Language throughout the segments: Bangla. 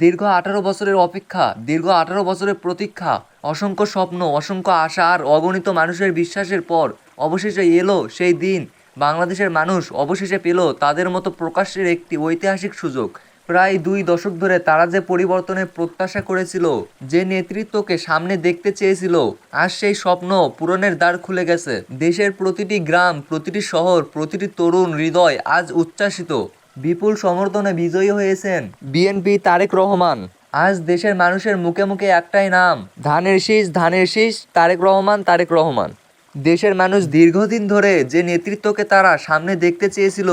দীর্ঘ 18 বছরের অপেক্ষা, দীর্ঘ 18 বছরের প্রতীক্ষা, অসংখ্য স্বপ্ন, অসংখ্য আশা আর অগণিত মানুষের বিশ্বাসের পর অবশেষে এলো সেই দিন। বাংলাদেশের মানুষ অবশেষে পেল তাদের মতো প্রকাশের একটি ঐতিহাসিক সুযোগ। প্রায় 2 দশক ধরে তারা যে পরিবর্তনের প্রত্যাশা করেছিল, যে নেতৃত্বকে সামনে দেখতে চেয়েছিল, আজ সেই স্বপ্ন পূরণের দ্বার খুলে গেছে। দেশের প্রতিটি গ্রাম, প্রতিটি শহর, প্রতিটি তরুণ হৃদয় আজ উচ্ছ্বাসিত। বিপুল সমর্থনে বিজয়ী হয়েছেন বিএনপি তারেক রহমান। আজ দেশের মানুষের মুখে মুখে একটাই নাম, ধানের শীষ, ধানের শীষ, তারেক রহমান, তারেক রহমান। দেশের মানুষ দীর্ঘদিন ধরে যে নেতৃত্বকে তারা সামনে দেখতে চেয়েছিল,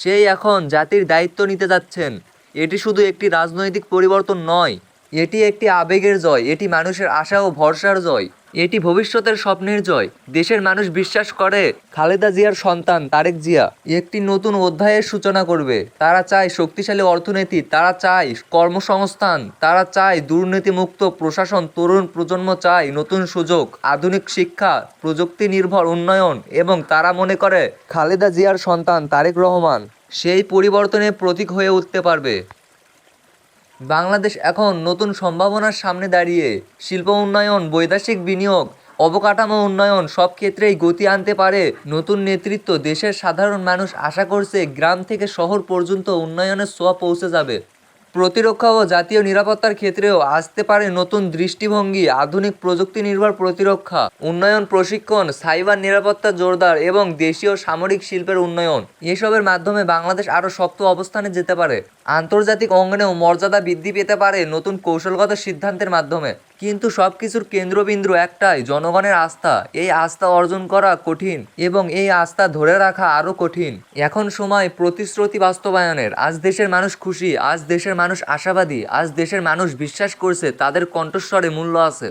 সেই এখন জাতির দায়িত্ব নিতে যাচ্ছেন। এটি শুধু একটি রাজনৈতিক পরিবর্তন নয়, এটি একটি আবেগের জয়, এটি মানুষের আশা ও ভরসার জয়, এটি ভবিষ্যতের স্বপ্নের জয়। দেশের মানুষ বিশ্বাস করে খালেদা জিয়ার সন্তান তারেক জিয়া একটি নতুন অধ্যায়ের সূচনা করবে। তারা চায় শক্তিশালী অর্থনীতি, তারা চায় কর্মসংস্থান, তারা চায় দুর্নীতিমুক্ত প্রশাসন, তরুণ প্রজন্ম চায় নতুন সুযোগ, আধুনিক শিক্ষা, প্রযুক্তি নির্ভর উন্নয়ন, এবং তারা মনে করে খালেদা জিয়ার সন্তান তারেক রহমান সেই পরিবর্তনের প্রতীক হয়ে উঠতে পারবে। বাংলাদেশ এখন নতুন সম্ভাবনার সামনে দাঁড়িয়ে। শিল্প উন্নয়ন, বৈদেশিক বিনিয়োগ, অবকাঠামো উন্নয়ন, সব ক্ষেত্রেই গতি আনতে পারে নতুন নেতৃত্ব। দেশের সাধারণ মানুষ আশা করছে গ্রাম থেকে শহর পর্যন্ত উন্নয়নের ছোঁয়া পৌঁছে যাবে। প্রতিরক্ষা ও জাতীয় নিরাপত্তার ক্ষেত্রেও আসতে পারে নতুন দৃষ্টিভঙ্গি, আধুনিক প্রযুক্তি নির্ভর প্রতিরক্ষা, উন্নয়ন প্রশিক্ষণ, সাইবার নিরাপত্তা জোরদার এবং দেশীয় সামরিক শিল্পের উন্নয়ন। এসবের মাধ্যমে বাংলাদেশ আরও শক্ত অবস্থানে যেতে পারে। আন্তর্জাতিক অঙ্গনেও মর্যাদা বৃদ্ধি পেতে পারে নতুন কৌশলগত সিদ্ধান্তের মাধ্যমে। কিন্তু সব কিছুর কেন্দ্রবিন্দু একটাই, জনগণের আস্থা। এই আস্থা অর্জন করা কঠিন এবং এই আস্থা ধরে রাখা আরও কঠিন। এখন সময় প্রতিশ্রুতি বাস্তবায়নের। আজ দেশের মানুষ খুশি, আজ দেশের মানুষ আশাবাদী, আজ দেশের মানুষ বিশ্বাস করছে তাদের কণ্ঠস্বরে মূল্য আছে।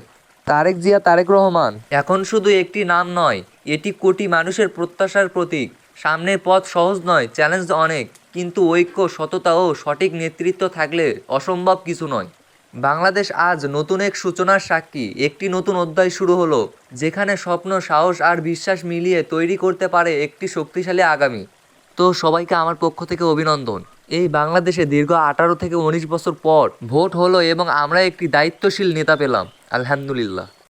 তারেক জিয়া, তারেক রহমান এখন শুধু একটি নাম নয়, এটি কোটি মানুষের প্রত্যাশার প্রতীক। সামনের পথ সহজ নয়, চ্যালেঞ্জ অনেক, কিন্তু ঐক্য, সততা ও সঠিক নেতৃত্ব থাকলে অসম্ভব কিছু নয়। বাংলাদেশ আজ নতুন এক সূচনার সাক্ষী। একটি নতুন অধ্যায় শুরু হলো, যেখানে স্বপ্ন, সাহস আর বিশ্বাস মিলিয়ে তৈরি করতে পারে একটি শক্তিশালী আগামী। তো সবাইকে আমার পক্ষ থেকে অভিনন্দন। এই বাংলাদেশে দীর্ঘ 18 থেকে 19 বছর পর ভোট হলো এবং আমরা একটি দায়িত্বশীল নেতা পেলাম। আলহামদুলিল্লাহ।